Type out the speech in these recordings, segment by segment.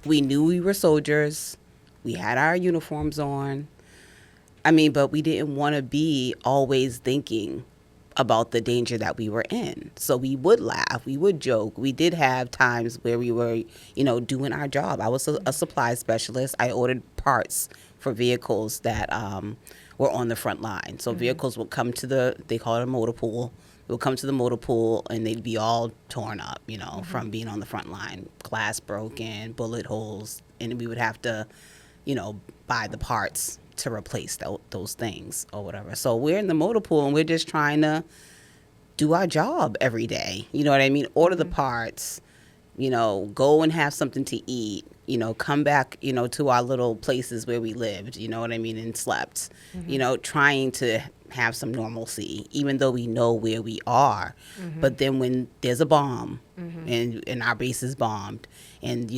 We knew we were soldiers. We had our uniforms on. I mean, but we didn't want to be always thinking about the danger that we were in. So we would laugh, we would joke. We did have times where we were, doing our job. I was a supply specialist. I ordered parts for vehicles that were on the front line. So vehicles would come to they call it a motor pool. They would come to the motor pool and they'd be all torn up, from being on the front line. Glass broken, bullet holes, and we would have to, buy the parts to replace those things or whatever. So we're in the motor pool and we're just trying to do our job every day. You know what I mean? Order the parts, go and have something to eat, come back, to our little places where we lived, you know what I mean, and slept, trying to have some normalcy, even though we know where we are. But then when there's a bomb and our base is bombed, and,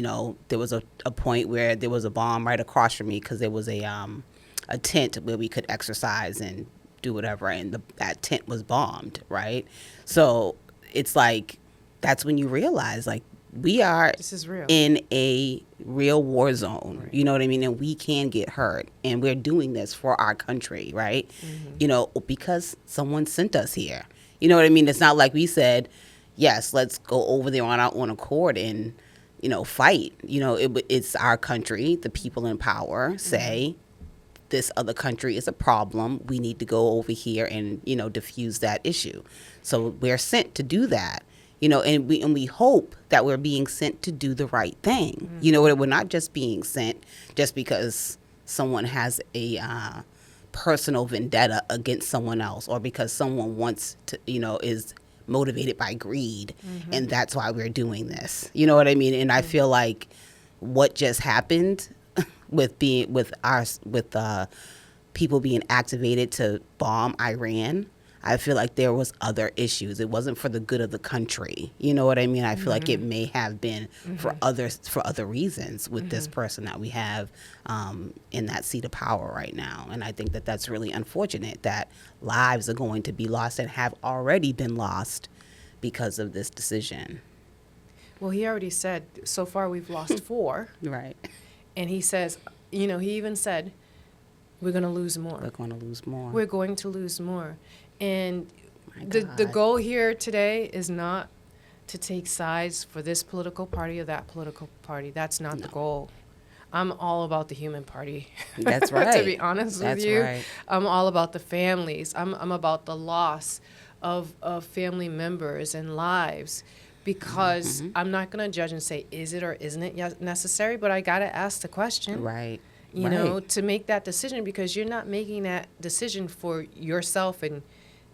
there was a point where there was a bomb right across from me because there was a tent where we could exercise and do whatever, and that tent was bombed, right? So it's like, that's when you realize, like, this is real. In a real war zone, right. You know what I mean? And we can get hurt, and we're doing this for our country, right? Because someone sent us here. You know what I mean? It's not like we said, yes, let's go over there on our own accord and, fight. It's our country. The people in power say, this other country is a problem. We need to go over here and, diffuse that issue. So we're sent to do that, and we hope that we're being sent to do the right thing. We're not just being sent just because someone has a personal vendetta against someone else, or because someone wants to, is motivated by greed, and that's why we're doing this. You know what I mean? And I feel like what just happened with people being activated to bomb Iran, I feel like there was other issues. It wasn't for the good of the country. You know what I mean? I feel like it may have been for other reasons with this person that we have in that seat of power right now. And I think that that's really unfortunate that lives are going to be lost and have already been lost because of this decision. Well, he already said so far we've lost 4. Right. And he says, he even said, we're going to lose more. We're going to lose more. We're going to lose more. And the goal here today is not to take sides for this political party or that political party. That's not the goal. I'm all about the human party. That's right. To be honest with you. Right. I'm all about the families. I'm about the loss of family members and lives. Because I'm not going to judge and say, is it or isn't it necessary? But I got to ask the question. Right. You know, to make that decision, because you're not making that decision for yourself, and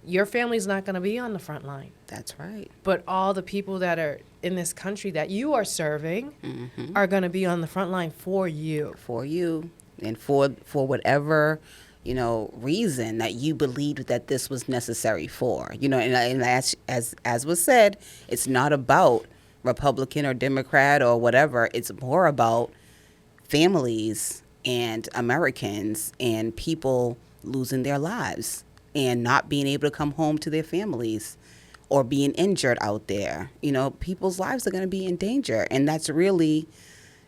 your family's not going to be on the front line. That's right. But all the people that are in this country that you are serving are going to be on the front line for you. For you. And for whatever reason that you believed that this was necessary for, and as was said, it's not about Republican or Democrat or whatever. It's more about families and Americans and people losing their lives and not being able to come home to their families or being injured out there. People's lives are going to be in danger. And that's really,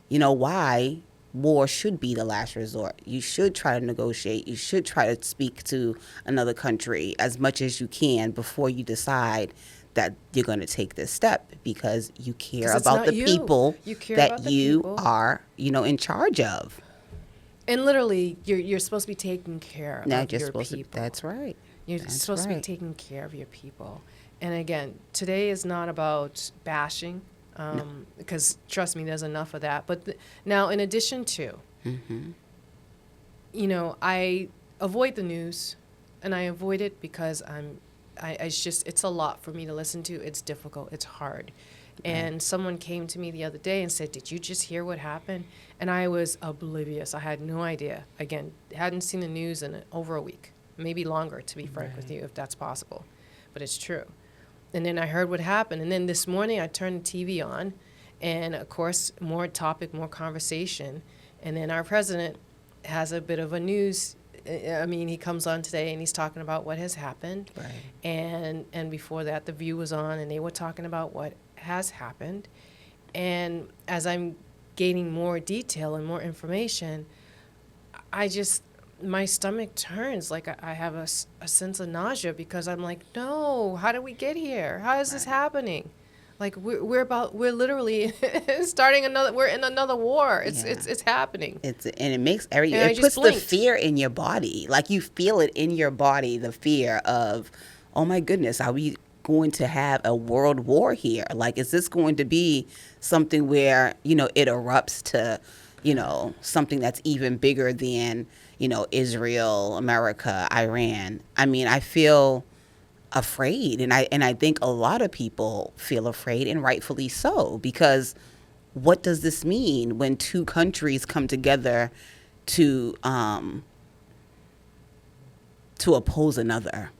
why war should be the last resort. You should try to negotiate. You should try to speak to another country as much as you can before you decide that you're going to take this step, because you care about the people that you are, in charge of. And literally, you're supposed to be taking care of your people. That's right. You're supposed to be taking care of your people. And again, today is not about bashing. Because trust me, there's enough of that. But now, in addition to, I avoid the news, and I avoid it because it's a lot for me to listen to. It's difficult. It's hard. And someone came to me the other day and said, "Did you just hear what happened?" And I was oblivious. I had no idea. Again, hadn't seen the news in over a week, maybe longer, to be frank with you, if that's possible. But it's true. And then I heard what happened. And then this morning I turned the TV on, and of course, more topic, more conversation. And then our president has a bit of a news. I mean, he comes on today and he's talking about what has happened. Right. And before that, The View was on, and they were talking about what has happened. And as I'm gaining more detail and more information, my stomach turns. Like I have a sense of nausea because I'm like, no, how did we get here? How is this happening? Like we're literally we're in another war. It's happening. And it makes And it puts the fear in your body. Like you feel it in your body, the fear of, oh my goodness, are we going to have a world war here? Like, is this going to be something where, it erupts to, something that's even bigger than, Israel, America, Iran? I mean, I feel afraid, and I think a lot of people feel afraid, and rightfully so, because what does this mean when two countries come together to oppose another?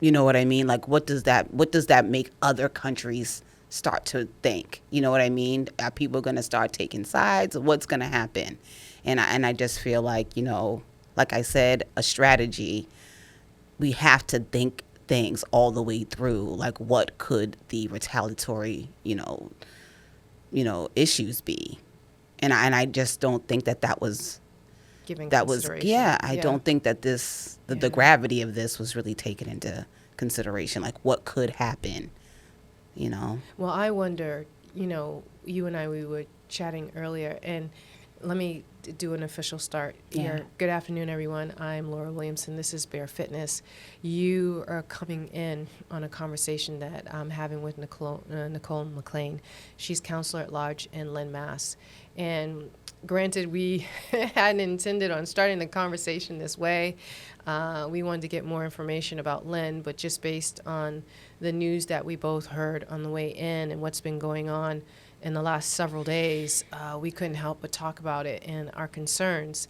You know what I mean? Like, what does that make other countries start to think? You know what I mean? Are people going to start taking sides? What's going to happen? And I just feel like, like I said, a strategy. We have to think things all the way through. Like, what could the retaliatory, issues be? And I just don't think that was I don't think that the gravity of this was really taken into consideration. Like, what could happen, Well, I wonder, you and I, we were chatting earlier, and let me do an official start here. Good afternoon, everyone. I'm Laura Williamson. This is Bear Fitness. You are coming in on a conversation that I'm having with Nicole McClain. She's Councilor at Large in Lynn, Mass. And granted, we hadn't intended on starting the conversation this way. We wanted to get more information about Lynn, but just based on the news that we both heard on the way in and what's been going on in the last several days, we couldn't help but talk about it and our concerns.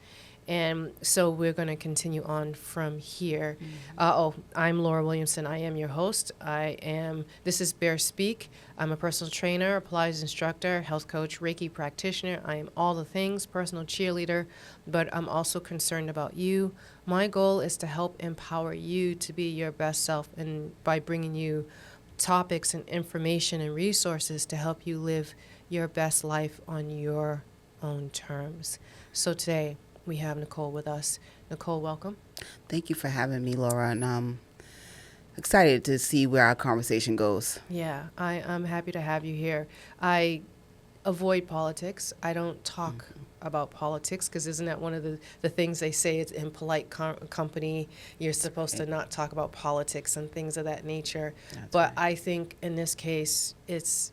And so we're going to continue on from here. I'm Laura Williamson. I am your host. This is Bear Speak. I'm a personal trainer, a Pilates instructor, health coach, Reiki practitioner. I am all the things, personal cheerleader, but I'm also concerned about you. My goal is to help empower you to be your best self, and by bringing you topics and information and resources to help you live your best life on your own terms. So today we have Nicole with us. Nicole, welcome. Thank you for having me, Laura, and I'm excited to see where our conversation goes. Yeah, I'm happy to have you here. I avoid politics. I don't talk about politics, because isn't that one of the things they say? It's in polite company. You're supposed to not talk about politics and things of that nature. But I think in this case, it's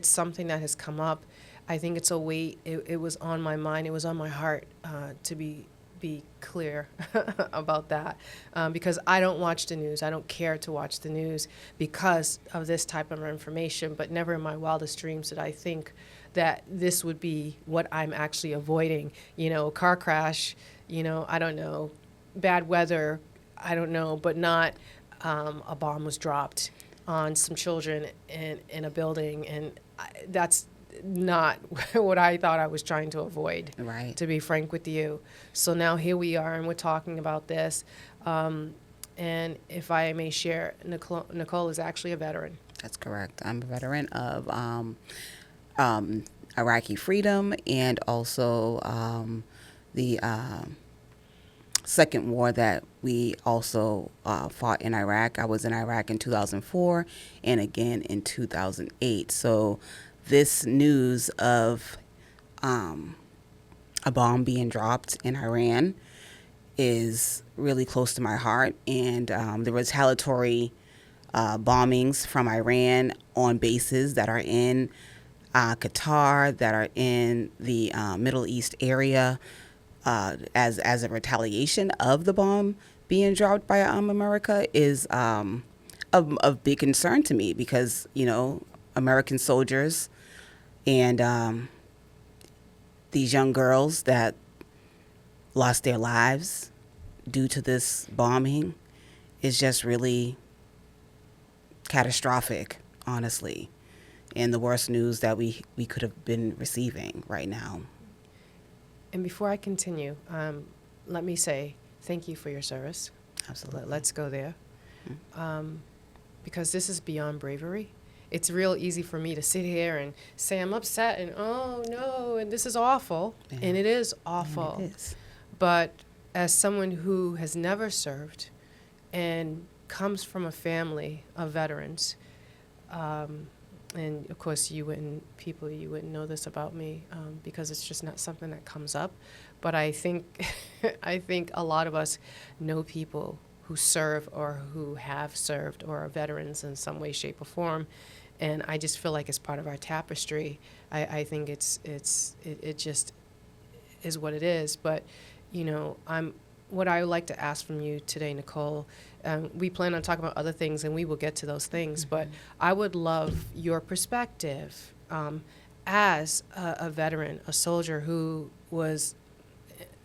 something that has come up. I think it's a weight. It was on my mind. It was on my heart to be clear about that, because I don't watch the news. I don't care to watch the news because of this type of information. But never in my wildest dreams did I think that this would be what I'm actually avoiding. Car crash, I don't know, bad weather, I don't know, but not a bomb was dropped on some children in a building. And that's not what I thought I was trying to avoid, right, to be frank with you. So now here we are, and we're talking about this. And if I may share, Nicole is actually a veteran. That's correct. I'm a veteran of Iraqi freedom, and also the second war that we also fought in Iraq. I was in Iraq in 2004 and again in 2008. So this news of a bomb being dropped in Iran is really close to my heart, and the retaliatory bombings from Iran on bases that are in Qatar, that are in the Middle East area, as a retaliation of the bomb being dropped by America is of big concern to me, because American soldiers and these young girls that lost their lives due to this bombing is just really catastrophic, honestly, and the worst news that we could have been receiving right now. And before I continue, let me say thank you for your service. Absolutely. Let's go there. Because this is beyond bravery. it's real easy for me to sit here and say I'm upset and oh no, and this is awful, and it is awful. It is. But as someone who has never served and comes from a family of veterans, and of course you wouldn't know this about me because it's just not something that comes up. But I think I think a lot of us know people who serve or who have served or are veterans in some way, shape, or form, and I just feel like it's part of our tapestry. I think it just is what it is. But what I would like to ask from you today, Nicole. We plan on talking about other things, and we will get to those things. But I would love your perspective as a veteran, a soldier who was,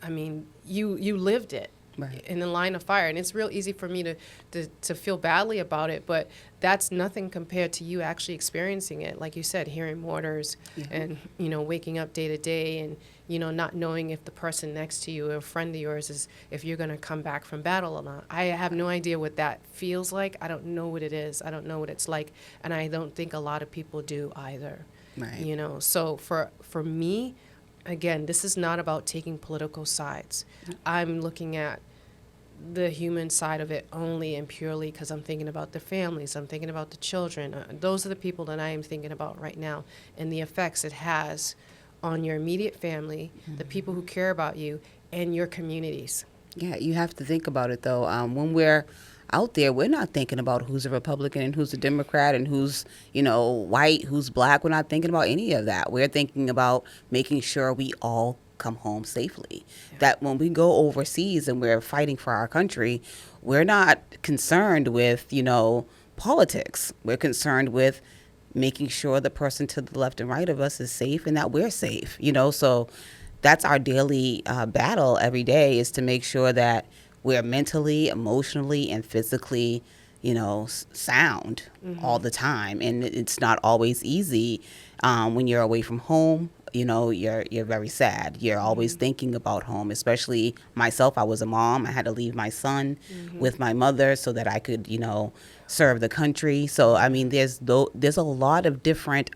you lived it. Right. In the line of fire, and it's real easy for me to feel badly about it, but that's nothing compared to you actually experiencing it. Like you said, hearing mortars and waking up day to day, and not knowing if the person next to you, or a friend of yours, is if you're going to come back from battle or not. I have no idea what that feels like. I don't know what it is. I don't know what it's like, and I don't think a lot of people do either. Right. So for me, again, this is not about taking political sides. I'm looking at the human side of it only and purely because I'm thinking about the families, I'm thinking about the children. Those are the people that I am thinking about right now, and the effects it has on your immediate family, the people who care about you, and your communities. Yeah, you have to think about it, though. When we're out there, we're not thinking about who's a Republican and who's a Democrat and who's, white, who's black. We're not thinking about any of that. We're thinking about making sure we all come home safely. Yeah. That when we go overseas and we're fighting for our country, we're not concerned with, politics. We're concerned with making sure the person to the left and right of us is safe and that we're safe, so that's our daily battle every day, is to make sure that we're mentally, emotionally, and physically, sound all the time. And it's not always easy when you're away from home. You're very sad. You're always thinking about home, especially myself. I was a mom. I had to leave my son with my mother so that I could, serve the country. So, there's a lot of different,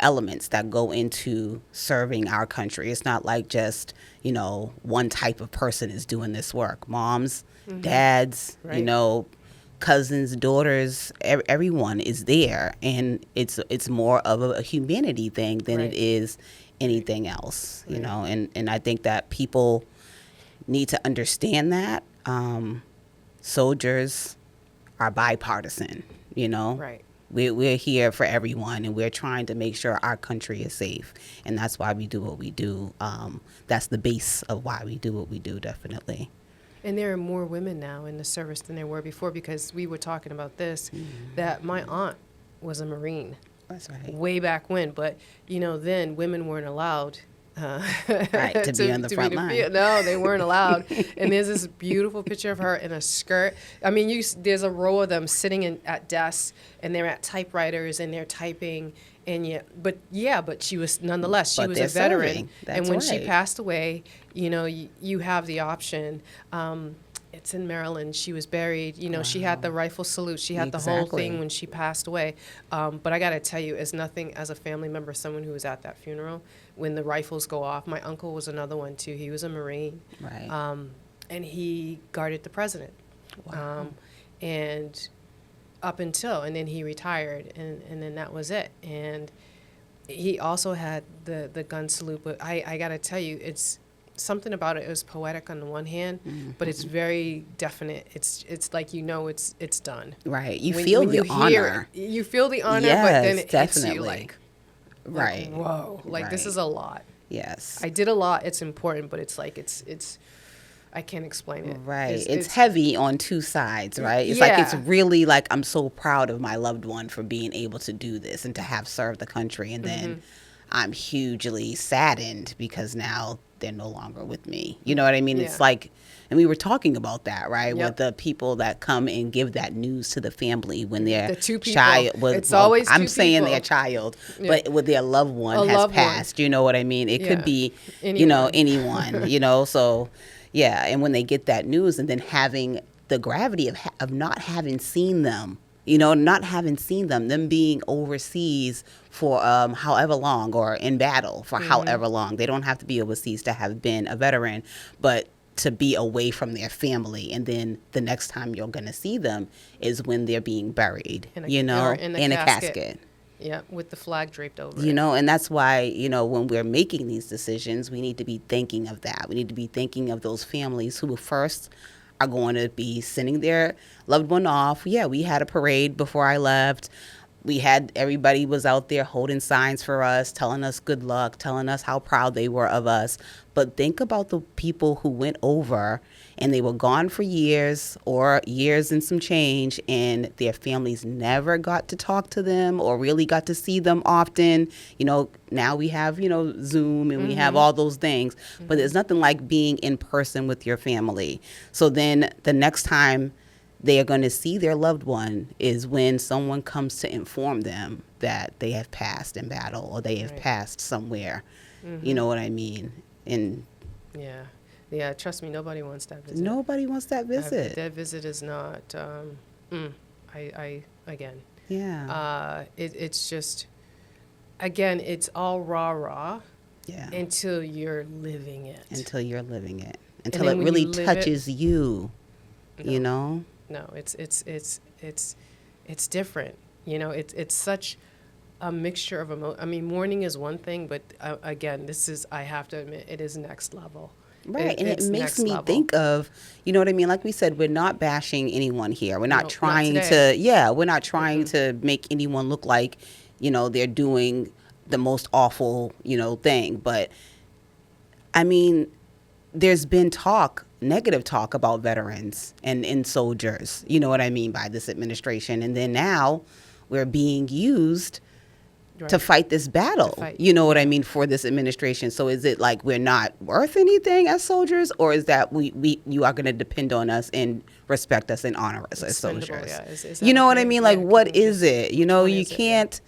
elements that go into serving our country. It's not like just, one type of person is doing this work. Moms, dads, right. Cousins, daughters, everyone is there, and it's more of a humanity thing than right. it is anything else, right. And I think that people need to understand that soldiers are bipartisan, right. We're here for everyone, and we're trying to make sure our country is safe, and that's why we do what we do. That's the base of why we do what we do, definitely. And there are more women now in the service than there were before, because we were talking about this, that my aunt was a Marine. That's right. Way back when. But, then women weren't allowed right, to be on the front line. No, they weren't allowed. And there's this beautiful picture of her in a skirt. There's a row of them sitting at desks, and they're at typewriters, and they're typing. But she was, nonetheless, she was a veteran. And when she passed away, you have the option. It's in Maryland. She was buried. Wow. She had the rifle salute. She had the whole thing when she passed away. But I got to tell you, as nothing, as a family member, someone who was at that funeral, when the rifles go off, my uncle was another one too. He was a Marine. Right. And he guarded the president. Wow. And up until, and then he retired, and then that was it. And he also had the gun salute. But I got to tell you, it's something about it. It was poetic on the one hand, but it's very definite. It's like, it's done. Right. You feel the honor. You feel the honor, yes, but then it definitely. hits you like right. Whoa. Like, right. This is a lot. Yes. I did a lot. It's important, but it's like, it's I can't explain it. Right. It's heavy on two sides, right? It's like, it's really like, I'm so proud of my loved one for being able to do this and to have served the country. And then I'm hugely saddened because now they're no longer with me. You know what I mean? Yeah. It's like, and we were talking about that, right? Yep. With the people that come and give that news to the family when their child was, it's always two I'm saying people. Their child, but with their loved one has passed. You know what I mean? It could be, anyone, so yeah. And when they get that news, and then having the gravity of not having seen them, not having seen them being overseas for however long, or in battle for however long. They don't have to be overseas to have been a veteran, but to be away from their family, and then the next time you're going to see them is when they're being buried, Or in a casket. Yeah, with the flag draped over You it. know, and that's why, when we're making these decisions, we need to be thinking of that. We need to be thinking of those families who first are going to be sending their loved one off. Yeah, we had a parade before I left. Everybody was out there holding signs for us, telling us good luck, telling us how proud they were of us. But think about the people who went over and they were gone for years, or years and some change, and their families never got to talk to them or really got to see them often. Now we have, Zoom, and we have all those things, but there's nothing like being in person with your family. So then the next time they are going to see their loved one is when someone comes to inform them that they have passed in battle, or they have passed somewhere. You know what I mean? And yeah, trust me, nobody wants that visit. Nobody wants that visit. That visit is not. I again. Yeah. It's just, again, it's all rah. Yeah. Until you're living it. Until it really touches you. No, it's different. It's such a mixture of emotion. I mean, mourning is one thing, but again, I have to admit, it is next level. Right, and it makes me think of, you know what I mean? Like we said, we're not bashing anyone here. We're not trying to make anyone look like, they're doing the most awful, thing. But, I mean, there's been negative talk about veterans and soldiers, you know what I mean, by this administration. And then now we're being used to fight this battle, you know what I mean, for this administration. So is it like we're not worth anything as soldiers, or is that you are going to depend on us and respect us and honor us as soldiers? Yeah. Is you know what I mean? Like, what is it? You can't,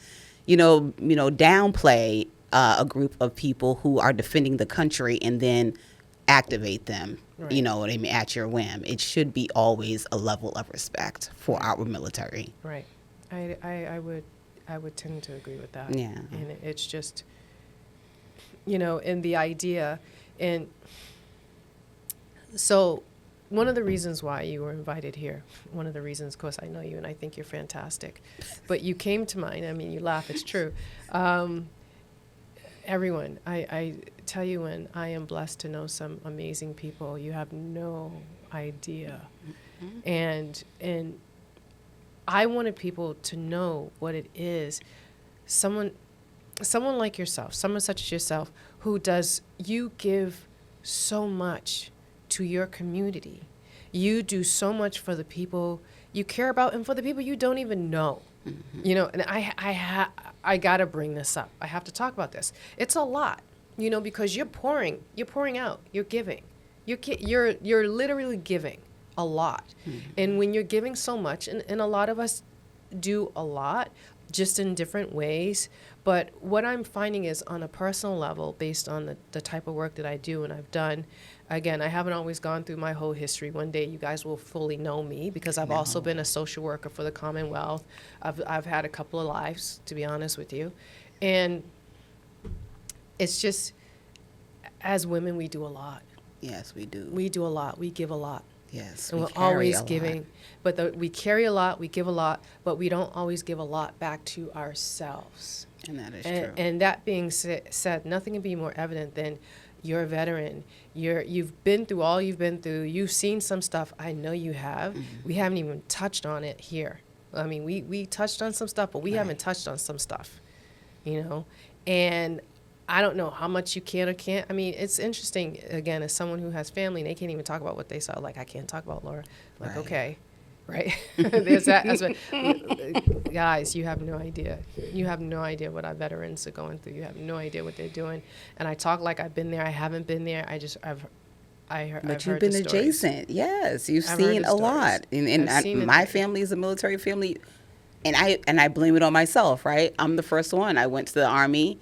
downplay a group of people who are defending the country and then activate them, you know what I mean, at your whim. It should be always a level of respect for our military. Right. I would tend to agree with that. Yeah. And it's just, and the idea. And so one of the reasons why you were invited here, one of the reasons, of course, I know you and I think you're fantastic, but you came to mind. I mean, you laugh, it's true. Everyone, I tell you, when I am blessed to know some amazing people, you have no idea. And I wanted people to know what it is. Someone like yourself, someone such as yourself, you give so much to your community. You do so much for the people you care about and for the people you don't even know. And I got to bring this up. I have to talk about this. It's a lot, because you're pouring out, you're giving. You're literally giving a lot. And when you're giving so much, and a lot of us do a lot, just in different ways, but what I'm finding is, on a personal level, based on the type of work that I do and I've done, again, I haven't always gone through my whole history. One day you guys will fully know me, because I've also been a social worker for the Commonwealth. I've had a couple of lives, to be honest with you. And it's just, as women, we do a lot. Yes, we do. We do a lot. We give a lot. Yes, and we're always giving. But we carry a lot, we give a lot, but we don't always give a lot back to ourselves. And that is true. And that being said, nothing can be more evident than you're a veteran. You've been through all you've been through. You've seen some stuff. I know you have. We haven't even touched on it here. I mean, we touched on some stuff, but we haven't touched on some stuff, And I don't know how much you can or can't. I mean, it's interesting, again, as someone who has family, and they can't even talk about what they saw. Like, I can't talk about Laura. Like, okay, right? There's that aspect. Guys, you have no idea. You have no idea what our veterans are going through. You have no idea what they're doing. And I talk like I've been there. I haven't been there. But you've been adjacent. Yes, you've seen a lot. And my family is a military family, and I blame it on myself, right? I'm the first one. I went to the Army.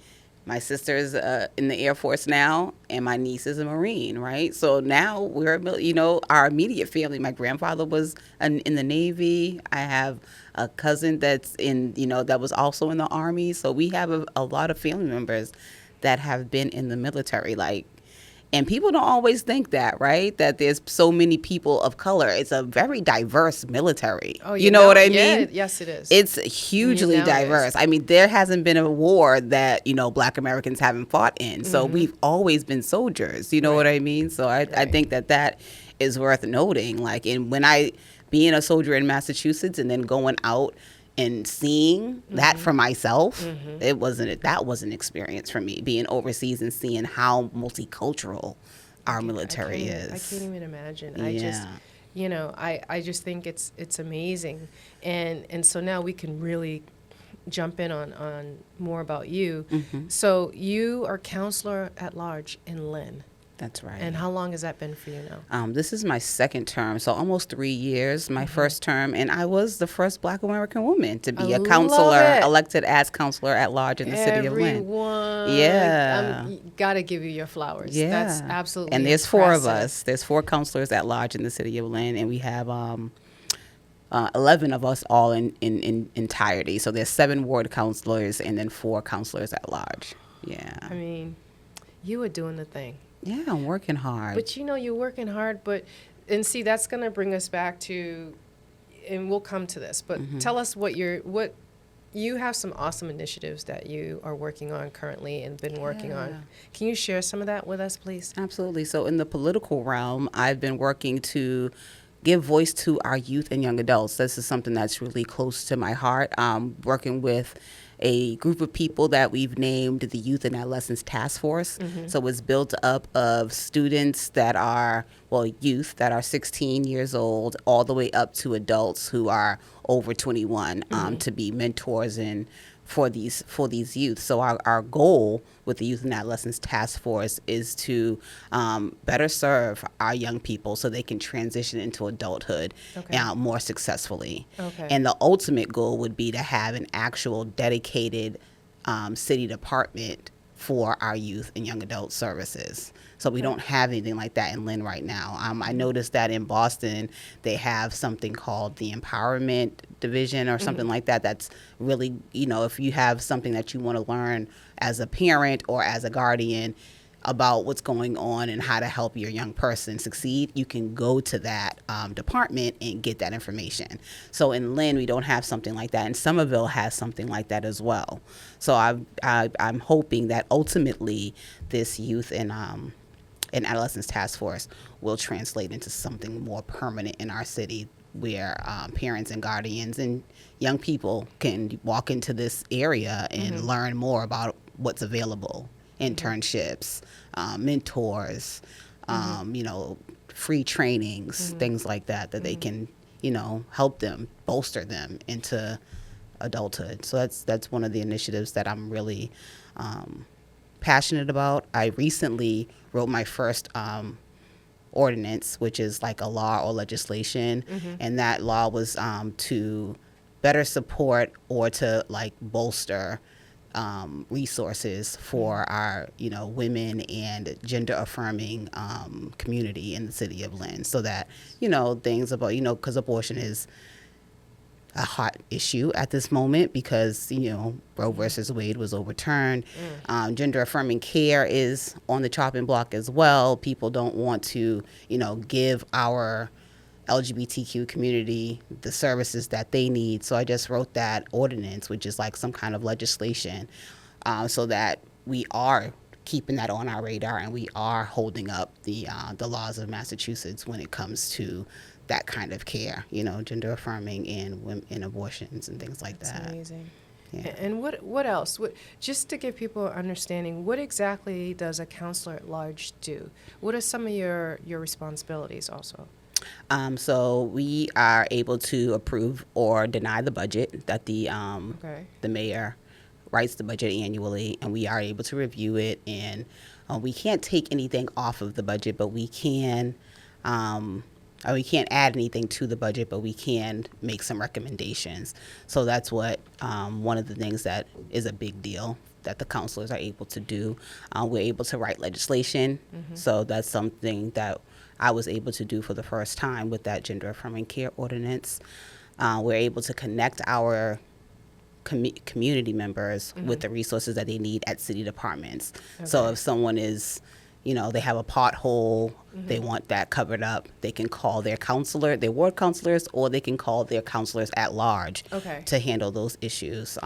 My sister's in the Air Force now, and my niece is a Marine, right? So now our immediate family. My grandfather was in the Navy. I have a cousin that's that was also in the Army. So we have a lot of family members that have been in the military, like. And people don't always think that, right? That there's so many people of color. It's a very diverse military. Oh, you know what I yeah, mean? yes, it is. It's hugely Now it diverse. is. I mean, there hasn't been a war that, Black Americans haven't fought in. So we've always been soldiers. You know what I mean? So I think that is worth noting. Like, and being a soldier in Massachusetts and then going out and seeing that for myself, that was an experience for me, being overseas and seeing how multicultural our military is. I can't even imagine. Yeah. I just think it's amazing. And so now we can really jump in on more about you. So you are counselor at large in Lynn. That's right. And how long has that been for you now? This is my second term, so almost 3 years. My first term, and I was the first Black American woman to be a counselor, elected as counselor at large in the city of Lynn. Yeah. Gotta give you your flowers. Yeah. That's absolutely And there's impressive. 4 of us. There's 4 counselors at large in the city of Lynn, and we have 11 of us all in entirety. So there's 7 ward counselors and then 4 counselors at large. Yeah. I mean, you were doing the thing. Yeah, I'm working hard. But you're working hard, and see, that's going to bring us back to, and we'll come to this, but tell us what you have some awesome initiatives that you are working on currently and been working on. Can you share some of that with us, please? Absolutely. So in the political realm, I've been working to give voice to our youth and young adults. This is something that's really close to my heart. Working with a group of people that we've named the Youth and Adolescents Task Force. So it's built up of students that are, youth that are 16 years old, all the way up to adults who are over 21, to be mentors and for these youth. So our goal with the Youth and Adolescents Task Force is to better serve our young people so they can transition into adulthood more successfully. And the ultimate goal would be to have an actual dedicated city department for our youth and young adult services. So we don't have anything like that in Lynn right now. I noticed that in Boston, they have something called the Empowerment Division or something like that. That's really, if you have something that you want to learn as a parent or as a guardian about what's going on and how to help your young person succeed, you can go to that department and get that information. So in Lynn, we don't have something like that, and Somerville has something like that as well. So I'm hoping that ultimately this youth and adolescents task force will translate into something more permanent in our city, where parents and guardians and young people can walk into this area and learn more about what's available. Internships, mentors, free trainings, things like that they can, help them, bolster them into adulthood. So that's one of the initiatives that I'm really passionate about. I recently wrote my first ordinance, which is like a law or legislation, and that law was to better support or to bolster resources for our, women and gender affirming community in the city of Lynn, so that, things about, because abortion is a hot issue at this moment because, Roe versus Wade was overturned. Gender affirming care is on the chopping block as well. People don't want to, give our LGBTQ community the services that they need. So I just wrote that ordinance, which is like some kind of legislation, so that we are keeping that on our radar and we are holding up the laws of Massachusetts when it comes to that kind of care, gender affirming and abortions and things like that. That's amazing. Yeah. And what else? Just to give people an understanding, what exactly does a counselor at large do? What are some of your responsibilities also? So we are able to approve or deny the budget that the mayor writes the budget annually, and we are able to review it. And we can't take anything off of the budget, but we can. We can't add anything to the budget, but we can make some recommendations. So that's what one of the things that is a big deal that the counselors are able to do. We're able to write legislation. So that's something that I was able to do for the first time with that gender affirming care ordinance. We're able to connect our community members with the resources that they need at city departments. So if someone is, they have a pothole, they want that covered up, they can call their counselor, their ward counselors, or they can call their counselors at large to handle those issues.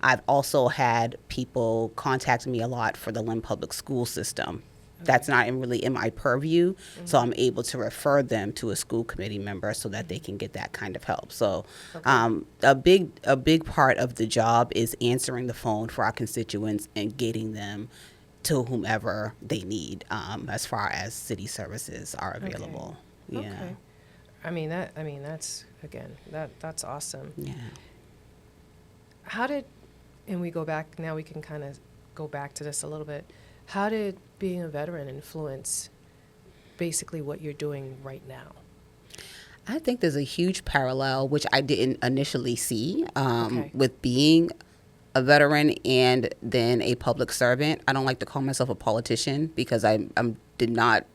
I've also had people contact me a lot for the Lynn public school system. That's not really in my purview, so I'm able to refer them to a school committee member so that they can get that kind of help. So a big part of the job is answering the phone for our constituents and getting them to whomever they need as far as city services are available. Okay. That's awesome. Yeah. And we go back, now we can kind of go back to this a little bit. How did being a veteran influence basically what you're doing right now? I think there's a huge parallel, which I didn't initially see, with being a veteran and then a public servant. I don't like to call myself a politician because I did not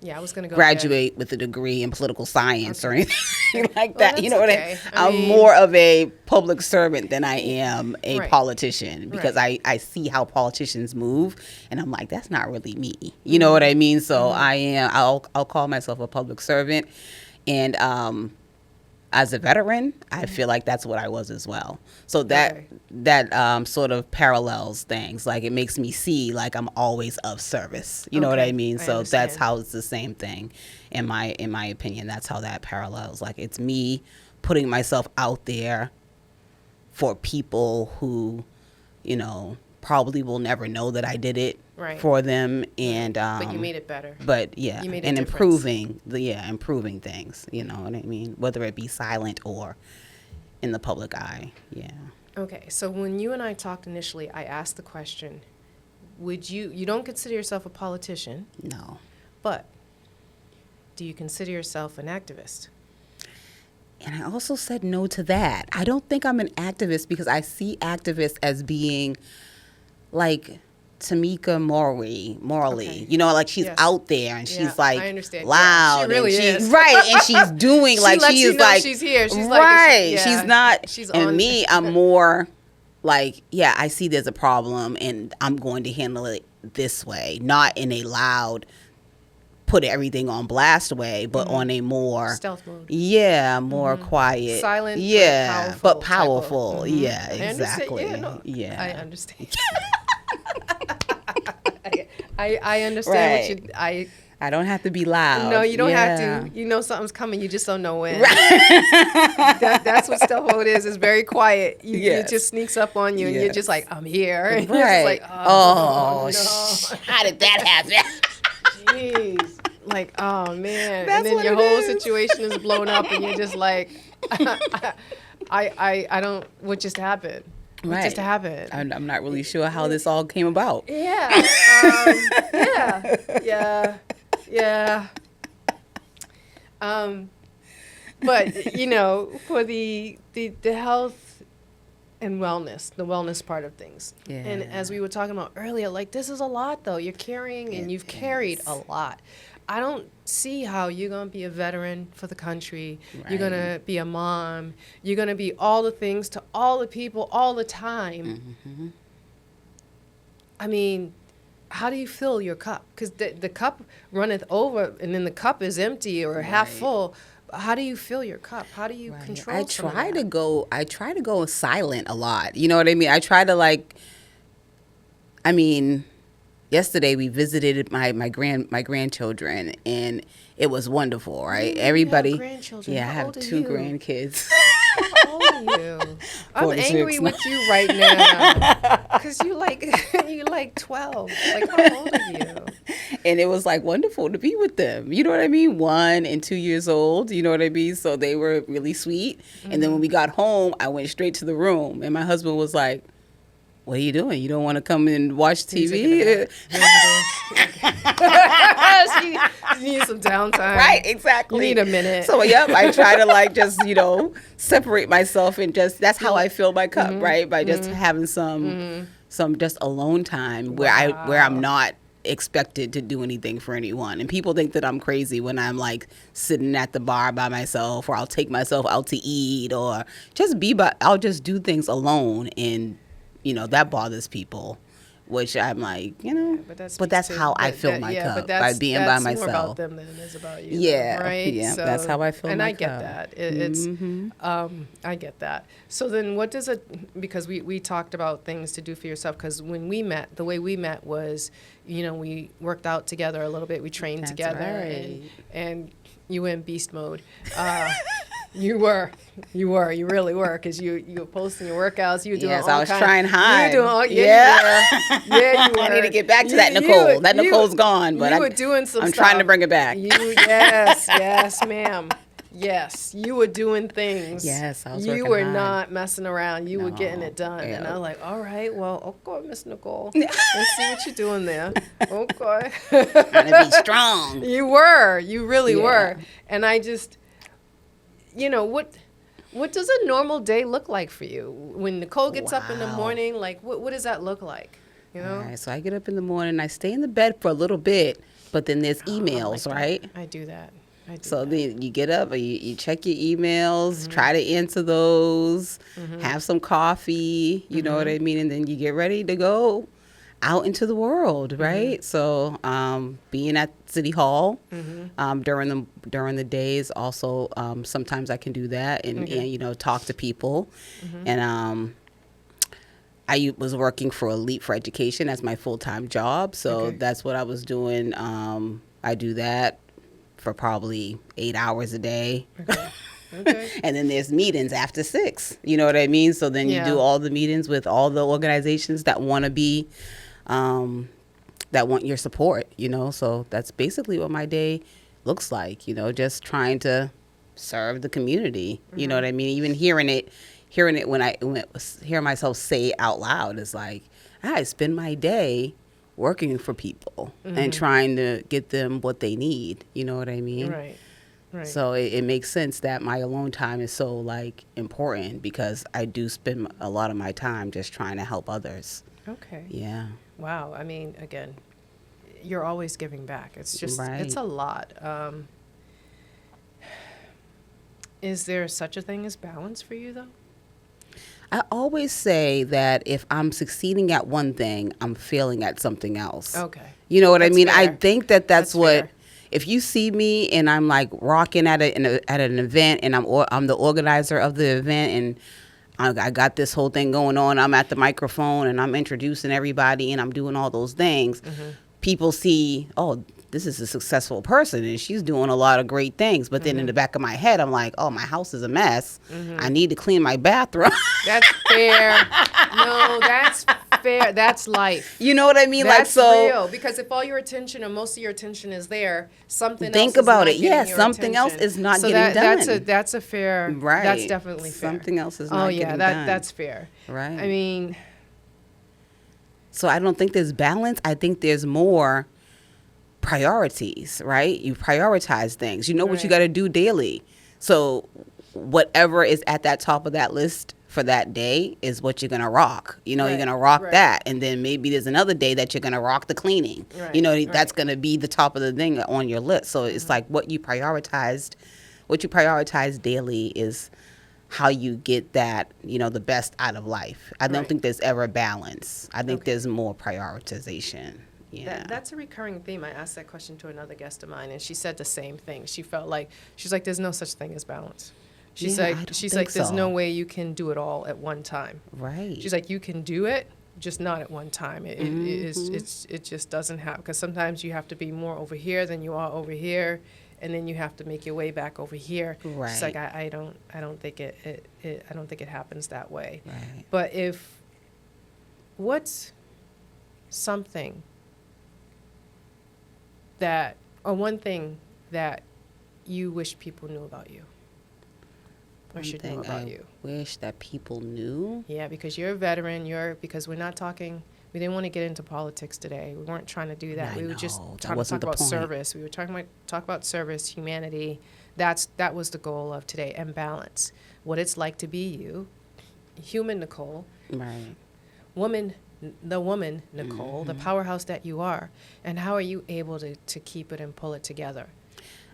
graduate with a degree in political science or anything like that. You know what I mean? I'm more of a public servant than I am a politician because I see how politicians move and I'm like, that's not really me. You know what I mean? So I'll call myself a public servant. And as a veteran, I feel like that's what I was as well. So that sort of parallels things. Like it makes me see like I'm always of service. You know what I mean? So that's how it's the same thing. In my opinion, that's how that parallels. Like it's me putting myself out there for people who, probably will never know that I did it for them. And but you made it better. But you made a and difference. improving things. You know what I mean? Whether it be silent or in the public eye. Yeah. Okay, so when you and I talked initially, I asked the question: you don't consider yourself a politician? No. But do you consider yourself an activist? And I also said no to that. I don't think I'm an activist because I see activists as being like Tamika morally, like she's out there and she's like loud. She really is. Right, and she's doing like she is like she's here. She's like she's not. She's and on. Me, I'm more like I see there's a problem and I'm going to handle it this way, not in a loud, put everything on blast way, but on a more stealth mode. Yeah, more quiet, silent. But powerful. Yeah, exactly. I understand. I understand what you. I don't have to be loud. No, you don't have to. You know something's coming. You just don't know when. That's what stealth mode is. It's very quiet. It just sneaks up on you, and you're just like, I'm here. And you're just like, no. How did that happen? Jeez. Like, oh man. And then your whole situation is blown up, and you're just like, I don't. What just happened? What just happened? I'm not really sure how this all came about. Yeah. But for the health and wellness, the wellness part of things. Yeah. And as we were talking about earlier, like this is a lot though. You're carrying and you've carried a lot. I don't see how you're going to be a veteran for the country. Right. You're going to be a mom. You're going to be all the things to all the people all the time. Mm-hmm. I mean, how do you fill your cup? Because the cup runneth over and then the cup is empty or half full. How do you fill your cup? How do you control I try to go silent a lot. You know what I mean? I try to yesterday we visited my grandchildren and it was wonderful, right? Everybody. You have grandchildren. Yeah, I have 2 grandkids. How old are you? I'm angry with you right now because you like 12. Like, how old are you? And it was wonderful to be with them. You know what I mean? 1 and 2 years old. You know what I mean? So they were really sweet. Mm-hmm. And then when we got home, I went straight to the room, and my husband was like, "What are you doing? You don't want to come and watch TV?" She needs some downtime. Right, exactly. You need a minute. So, I try to just, separate myself and just, that's how I fill my cup, right? By just having some some just alone time where I'm not expected to do anything for anyone. And people think that I'm crazy when I'm like sitting at the bar by myself, or I'll take myself out to eat, or just I'll just do things alone, and that bothers people. Which I'm like, but that's how I fill my cup, by being by myself. That's more about them than it is about you. Yeah, right? Yeah, So, that's how I fill my cup. And I get that. It's, I get that. So then what does it, because we talked about things to do for yourself, because when we met, the way we met was, we worked out together a little bit, we trained together, right. and you were in beast mode. You really were, because you were posting your workouts. You were doing yes, all I was trying hard. You were doing all, yeah, you were. I need to get back to that Nicole. Nicole's gone, but you were doing some I'm stuff. trying to bring it back. Yes, ma'am. Yes, you were doing things. Yes, I was You working were hard. not messing around. You were getting it done. Yeah. And I was like, all right, well, okay, Miss Nicole. Let's see what you're doing there. Okay. Trying to be strong. You were. You really Yeah. were. And I just, what does a normal day look like for you? When Nicole gets up in the morning, like, what does that look like? All right, so I get up in the morning, I stay in the bed for a little bit, but then there's Oh, emails, right? I do that. So then you get up, you check your emails, try to answer those, have some coffee, you know what I mean? And then you get ready to go out into the world, right? So being at City Hall during the days, also sometimes I can do that and talk to people. And I was working for Elite for Education as my full-time job, so that's what I was doing. I do that for probably 8 hours a day. Okay. And then there's meetings after 6. You know what I mean? So then you do all the meetings with all the organizations that want to be, that want your support, So that's basically what my day looks like, just trying to serve the community. You know what I mean? Even hearing it when I hear myself say it out loud is like, I spend my day working for people and trying to get them what they need. You know what I mean? Right. So it makes sense that my alone time is so important, because I do spend a lot of my time just trying to help others. Okay. Yeah. Wow. I mean, again, you're always giving back. It's just, Right. It's a lot. Is there such a thing as balance for you, though? I always say that if I'm succeeding at one thing, I'm failing at something else. Okay. You know what I That's mean? fair. I think that's what. fair. If you see me and I'm like rocking at an event, and I'm the organizer of the event, and I got this whole thing going on, I'm at the microphone and I'm introducing everybody and I'm doing all those things, people see, oh, this is a successful person and she's doing a lot of great things. But then in the back of my head, I'm like, oh, my house is a mess. I need to clean my bathroom. That's fair. No, that's fair. That's life. You know what I mean? That's so real. Because if all your attention or most of your attention is there, something think else about is it. not getting your Something else attention. is not so getting done. That's a fair. Right. That's definitely fair. Something else is not getting done. That's fair. Right. I mean, so I don't think there's balance. I think there's more priorities, right? You prioritize things. You know what you got to do daily. So whatever is at that top of that list for that day is what you're going to rock. You're going to rock that. And then maybe there's another day that you're going to rock the cleaning. That's going to be the top of the thing on your list. So it's like what you prioritize daily is how you get that, the best out of life. I don't think there's ever balance. I think there's more prioritization. Yeah. That's a recurring theme. I asked that question to another guest of mine, and she said the same thing. She felt like, she's like, there's no such thing as balance. She's like, there's no way you can do it all at one time. Right. She's like, you can do it, just not at one time. It just doesn't happen, because sometimes you have to be more over here than you are over here, and then you have to make your way back over here. Right. She's like, I don't think it happens that way. Right. But what's something that, or one thing that you wish people knew about you, or should know about you? Wish that people knew. Yeah, because you're a veteran. Because we're not talking. We didn't want to get into politics today. We weren't trying to do that. We were just trying to talk about service. We were talk about service, humanity. That was the goal of today, and balance. What it's like to be you, human Nicole, Right. woman the woman, Nicole, the powerhouse that you are, and how are you able to keep it and pull it together?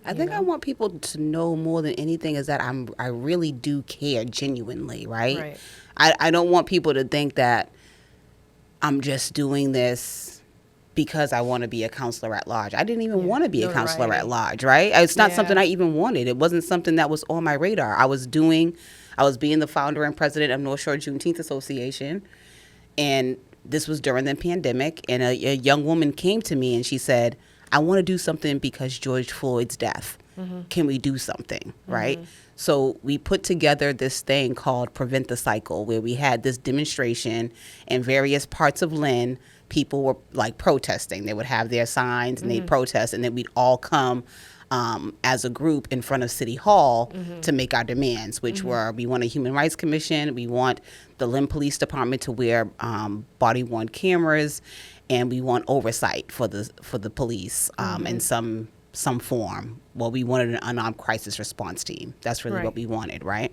I think I want people to know more than anything is that I really do care genuinely, right? Right. I don't want people to think that I'm just doing this because I want to be a counselor at large. I didn't even want to be a counselor at Notoriety. large, right? It's not Yeah. something I even wanted. It wasn't something that was on my radar. I was being the founder and president of North Shore Juneteenth Association, and this was during the pandemic, and a young woman came to me and she said, I want to do something because George Floyd's death. Can we do something, right? So we put together this thing called Prevent the Cycle, where we had this demonstration in various parts of Lynn. People were like protesting. They would have their signs and they'd protest, and then we'd all come as a group in front of City Hall to make our demands, which were, we want a Human Rights Commission, we want the Lynn Police Department to wear body-worn cameras, and we want oversight for the police in some form. Well, we wanted an unarmed crisis response team. That's really what we wanted, right?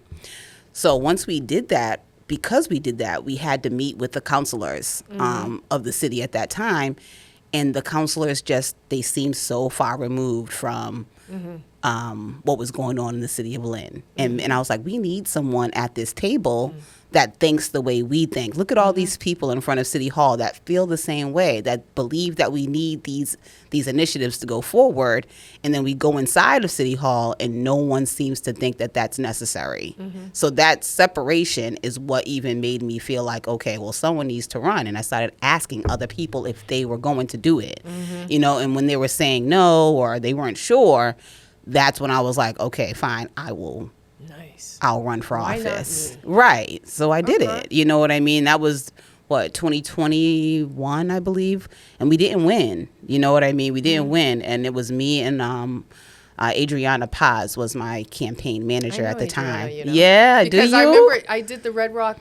So once we did that, because we did that, we had to meet with the counselors of the city at that time. And the counselors they seemed so far removed from what was going on in the city of Lynn. And I was like, we need someone at this table that thinks the way we think. Look at all these people in front of City Hall that feel the same way, that believe that we need these initiatives to go forward. And then we go inside of City Hall and no one seems to think that that's necessary. So that separation is what even made me feel like, okay, well, someone needs to run. And I started asking other people if they were going to do it, and when they were saying no or they weren't sure, that's when I was like, okay, fine, I will. Nice. I'll run for Why not office. me? Right. So I did it. You know what I mean? That was 2021, I believe. And we didn't win. You know what I mean? We didn't win. And it was me and Adriana Paz was my campaign manager at the Adriana, time. you know. Yeah, Because do you? I remember I did the Red Rock.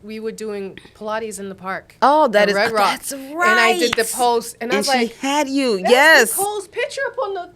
We were doing Pilates in the park. Oh, that in is Red Rock. that's right. And I did the post, and I was she like, had you. "That's Yes. Nicole's picture up on the."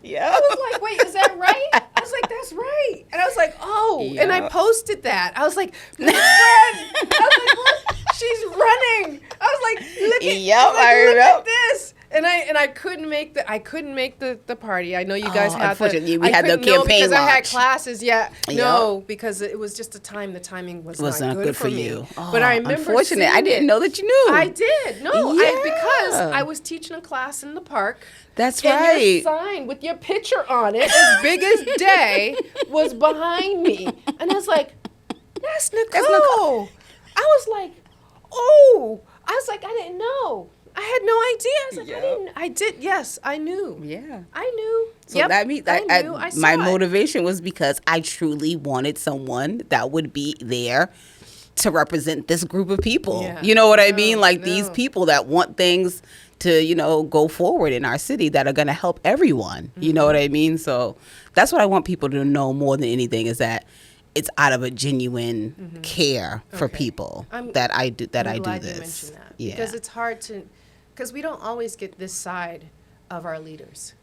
Yeah. I was like, "Wait, is that right?" I was like, "That's right," and I was like, "Oh," and I Yeah. posted that. I was like, "My friend," I was like, "Look, she's running." I was like, "Look at, Yep, I was like, I look remember. at this." And I couldn't make the party. I know you guys had unfortunately, we I had the couldn't- no, campaign because I had launch. classes. Yeah, Yep. no, because it was just the time. The timing was Was not good for me. you. But I remember Unfortunate. I seeing didn't it. know that you knew. I did. No, Yeah. because I was teaching a class in the park. That's And your right. sign with your picture on it, as big as day, was behind me. And I was like, that's Nicole. I was like, oh. I was like, I didn't know. I had no idea. I was like, Yep. I did. Yes, I knew. Yeah. I knew. So Yep, that means I knew. I saw my it. motivation was because I truly wanted someone that would be there to represent this group of people. Yeah. You know what I No, mean? Like these no. people that want things to, go forward in our city that are going to help everyone. You know what I mean? So that's what I want people to know more than anything is that it's out of a genuine care for Okay. people I'm that I do glad this. you mentioned that. Yeah. Because it's hard because we don't always get this side of our leaders.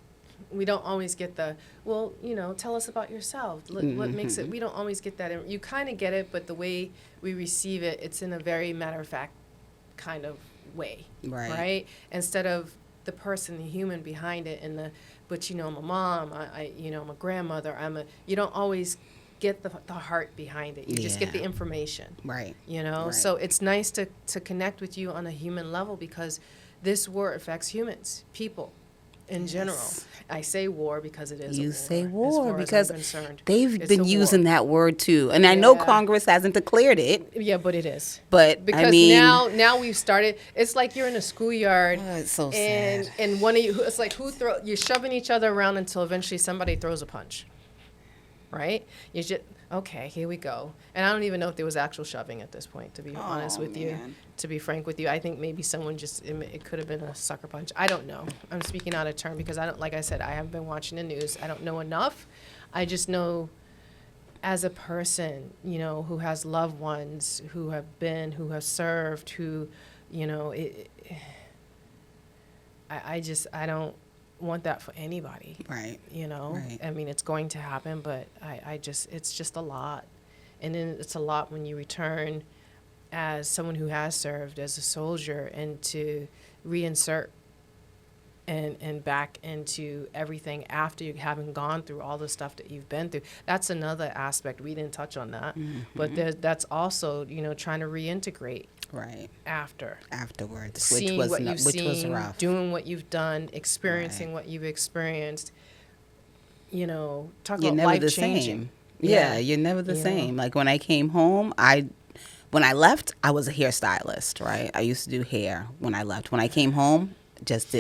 We don't always get tell us about yourself. What makes it, we don't always get that. And you kind of get it, but the way we receive it, it's in a very matter-of-fact kind of way. Right. Instead of the person, the human behind it, but I'm a mom, I'm a grandmother, you don't always get the heart behind it. You just get Yeah. the information. Right. Right. So it's nice to connect with you on a human level because this war affects humans, people in general. I say war because it is a war. You say as war far as I'm because concerned. they've It's been a using war. that word too. And I know Yeah. Congress hasn't declared it, Yeah, but it is. but Because I mean, now we've started. It's like you're in a schoolyard, Oh, it's so and sad. and one of you. It's like you're shoving each other around until eventually somebody throws a punch. Right? You just okay. Here we go. And I don't even know if there was actual shoving at this point. To be honest with you, man. to be frank with you, I think maybe someone it could have been a sucker punch. I don't know. I'm speaking out of turn because I don't. Like I said, I haven't been watching the news. I don't know enough. I just know. As a person, who has loved ones, who have served, I don't want that for anybody. right. Right. I mean, it's going to happen, but it's just a lot. And then it's a lot when you return as someone who has served as a soldier and to reinsert and back into everything after you having gone through all the stuff that you've been through. That's another aspect. We didn't touch on that. But that's also, trying to reintegrate Right. afterwards, Afterwards, seeing what you've which was seen, rough. doing what you've done, experiencing Right. what you've experienced. Talk You're about never the life changing. same. Yeah, you're never the same. Like when I came home, when I left, I was a hairstylist, right? I used to do hair when I left. When I came home, just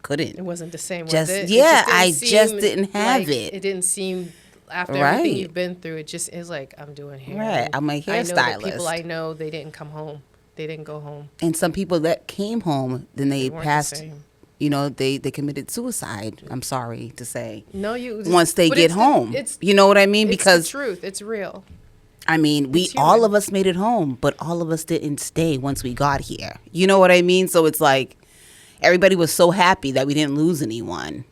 couldn't. It wasn't the same. Was Just it? yeah, It just didn't have it. It didn't seem after Right. everything you've been through. It just is like I'm doing hair. Right, I'm a I know that people hairstylist. I know, they didn't come home. They didn't go home. And some people that came home, then they weren't the passed. same. They committed suicide. I'm sorry to say. No, Once they but get it's the- home, it's you know what I mean? it's Because the truth. It's real. I mean, It's all human. of us made it home, but all of us didn't stay once we got here. You know what I mean? So it's like everybody was so happy that we didn't lose anyone.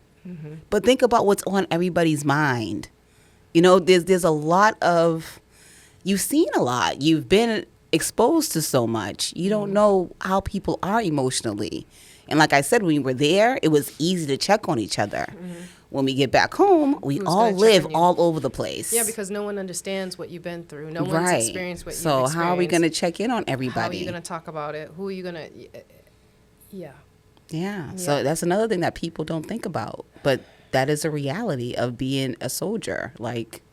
But think about what's on everybody's mind. There's a lot of, you've seen a lot. You've been exposed to so much. You don't know how people are emotionally. And like I said, when we were there, it was easy to check on each other. When we get back home, we Who's all gonna check live on you? all over the place. Yeah, because no one understands what you've been through. No one's Right. experienced what you've So experienced. how are we going to check in on everybody? How are you going to talk about it? Who are you going to... Yeah. Yeah. So Yeah. that's another thing that people don't think about. But that is a reality of being a soldier. Like,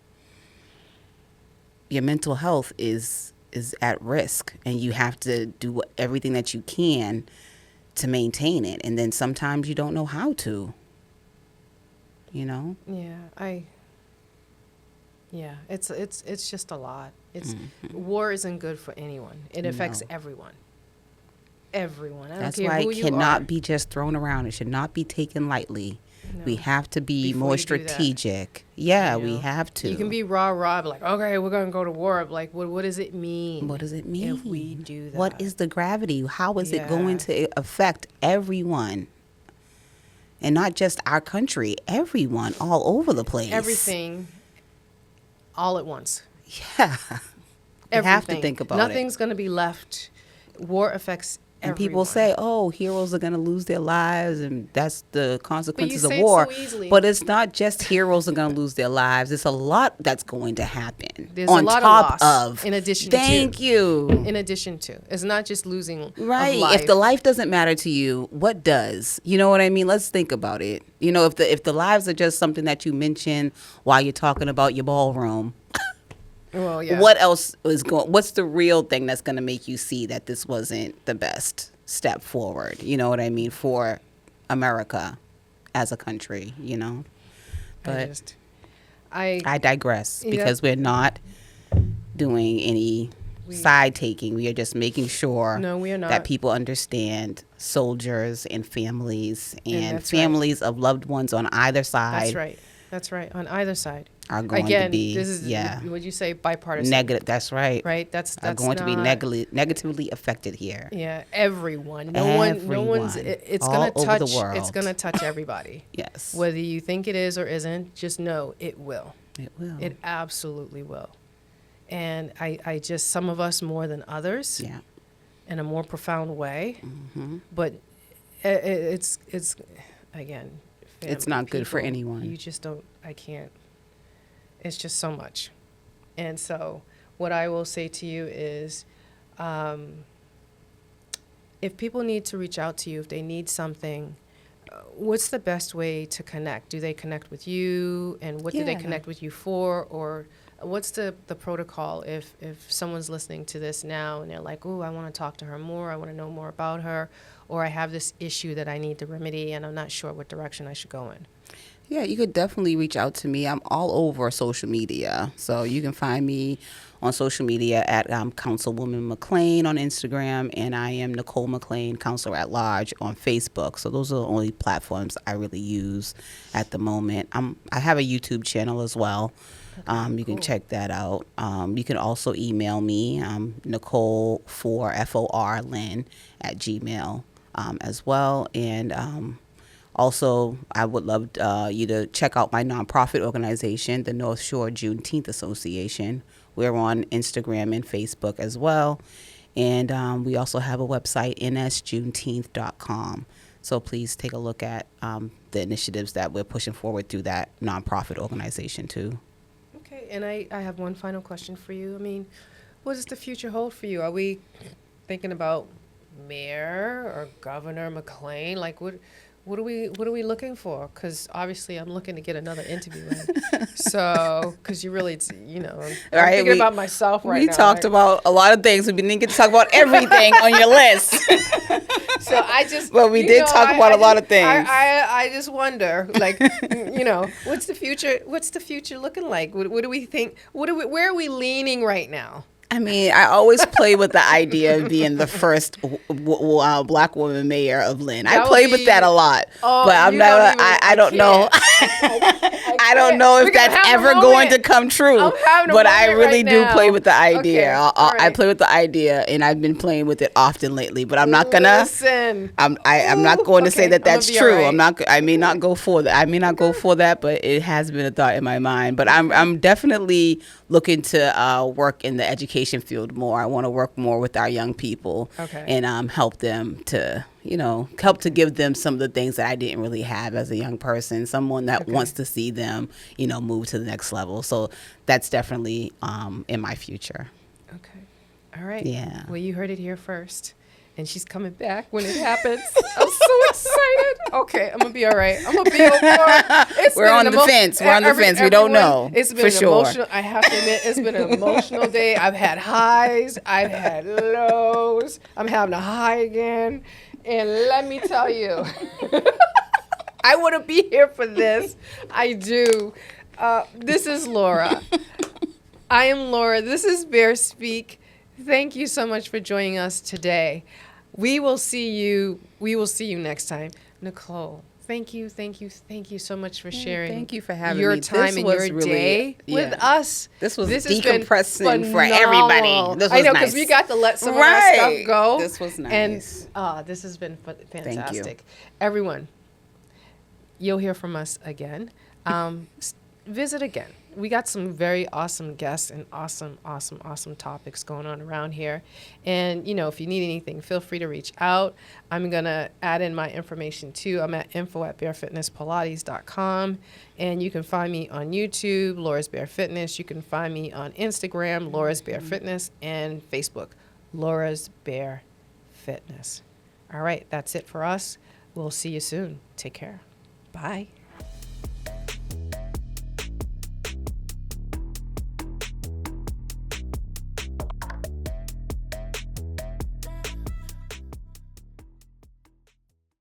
your mental health is at risk, and you have to do everything that you can to maintain it. And then sometimes you don't know how to. Yeah, it's just a lot. War isn't good for anyone. It affects No. everyone. Everyone. I don't That's care why who it you are. cannot be just thrown around. It should not be taken lightly. No. We have to be Before more you do that, strategic. Yeah, you we know, have to. You can be rah, like, okay, we're going to go to war. Like, what does it mean? What does it mean? If we do that. What is the gravity? How is it Yeah. going to affect everyone? And not just our country, everyone all over the place. Everything all at once. Yeah. You have to Everything. think about Nothing's going to be left. War affects And everyone. people say, oh, heroes are going to lose their lives, and that's the consequences of say it war. so easily. But it's not just heroes are going to lose their lives. It's a lot that's going to happen. There's on a lot top of loss of. in addition to. Thank you. In addition to. It's not just losing Right. of life. If the life doesn't matter to you, what does? You know what I mean? Let's think about it. If the lives are just something that you mention while you're talking about your ballroom, Well, yeah. what else is going? What's the real thing that's going to make you see that this wasn't the best step forward? You know what I mean, for America as a country. But I digress Yeah. because we're not doing any side taking. We are just making sure No, we are not. that people understand soldiers and families and that's right. families of loved ones on either side. That's right. On either side. Are going Again, to be this is would you say bipartisan? negative. That's right. Right. That's Are going to be not- negatively affected here. Yeah, everyone. No one's. Everyone. It's All gonna over touch. the It's world. gonna touch everybody. Yes, Whether you think it is or isn't, just know it will. it will. It absolutely will. And I just some of us more than others. Yeah. In a more profound way. Mm-hmm. But it's again. It's family, not good for people, anyone. You just don't. I can't. It's just so much. And so, what I will say to you is, if people need to reach out to you, if they need something, what's the best way to connect? Do they connect with you, and what do they Yeah. connect with you for, or what's the protocol if someone's listening to this now and they're like, "Ooh, I want to talk to her more. I want to know more about her," or I have this issue that I need to remedy and I'm not sure what direction I should go in. Yeah, you could definitely reach out to me. I'm all over social media. So you can find me on social media at Councilwoman McClain on Instagram, and I am Nicole McClain, Councilor at Large on Facebook. So those are the only platforms I really use at the moment. I have a YouTube channel as well. You can check that out. You can also email me, Nicole for FOR Lynn at Gmail as well. And also, I would love you to check out my nonprofit organization, the North Shore Juneteenth Association. We're on Instagram and Facebook as well. And we also have a website, nsjuneteenth.com. So please take a look at the initiatives that we're pushing forward through that nonprofit organization too. Okay, and I have one final question for you. I mean, what does the future hold for you? Are we thinking about Mayor or Governor McClain? Like, what are we looking for? Because obviously, I'm looking to get another interview in. So, because you really, I'm thinking about myself right now. We talked about a lot of things. We didn't get to talk about everything on your list. So I just. Well, we did talk about a lot of things. I just wonder, like, what's the future? What's the future looking like? What do we think? Where are we leaning right now? I mean, I always play with the idea of being the first black woman mayor of Lynn. I play with that a lot, but I'm not. I don't know. I don't know if that's ever going to come true. But I really do play with the idea. Okay. I play with the idea, and I've been playing with it often lately. But I'm not gonna. Listen. I'm not going to say that that's true. Right. I'm not. I may not go for that. I may not go for that, but it has been a thought in my mind. But I'm definitely looking to work in the education field more. I want to work more with our young people, and help them to, help to give them some of the things that I didn't really have as a young person. Someone that wants to see them, move to the next level. So that's definitely in my future. Okay. All right. Yeah. Well, you heard it here first. And she's coming back when it happens. I'm so excited. Okay, I'm gonna be all right. I'm gonna be okay. We're on the fence. We're on the fence. We don't know. It's been for sure. Emotional. I have to admit, it's been an emotional day. I've had highs. I've had lows. I'm having a high again. And let me tell you, I want to be here for this. I do. This is Laura. I am Laura. This is Bear Speak. Thank you so much for joining us today. We will see you next time. Nicole, thank you so much for sharing. Thank you for having your me. time and your day with us. This was decompressing for everybody. This was I know, nice. because we got to let some of our stuff go. This was nice. And this has been fantastic. Everyone, you'll hear from us again. Visit again. We got some very awesome guests and awesome topics going on around here. And, if you need anything, feel free to reach out. I'm going to add in my information, too. I'm at info@barefitnesspilates.com. And you can find me on YouTube, Laura's Bear Fitness. You can find me on Instagram, Laura's Bear Fitness, and Facebook, Laura's Bear Fitness. All right, that's it for us. We'll see you soon. Take care. Bye.